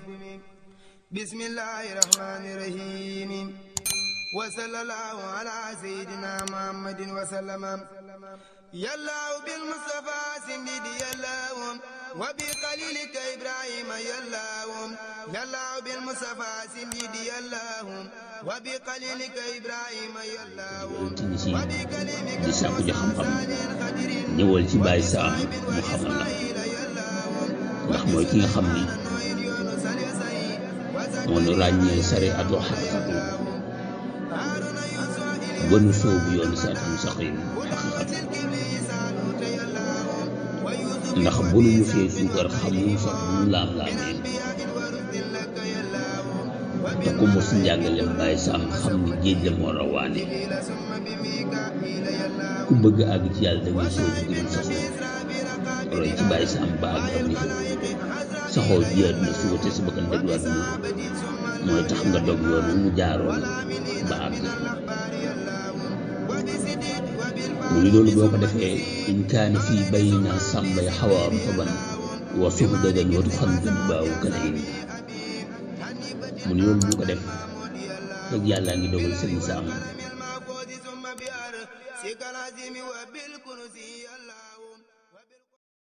بسم الله الرحمن الرحيم وصلى الله على سيدنا محمد وسلم يالله بالمصطفى سندي يالله وبقليلك إبراهيم يالله بالمصطفى سندي يالله وبقليلك إبراهيم يالله وبكلمك ñëwal ci Baye Sam mu xamal la ndax mooy ki nga xam ni moo nu ràññee sare atu xaqiqatu gënu soobu yoonu si atum saxim xaqiqatu ndax bu nu musee suukar xamuñu sax bu nu laam-laamee te ku mos njàngaleem Baye Sam xam ni géej la moo rawaane ku bëgg àgg ci yàlla da ngay soobu gënu saxoo roy ci Baye Sam ba àgg am ni saxoo ji àdduna suba te si bakkan déglu àdduna mooy tax nga dog yoon wu mu jaaroon ba àgg mu ni loolu boo ko defee in kaani fii bayna sàmbay xawaam taban wa suuf dagan watu xam dun baawu kala in mu ni loolu boo ko def rek yàlla ngi dogal Serigne Sam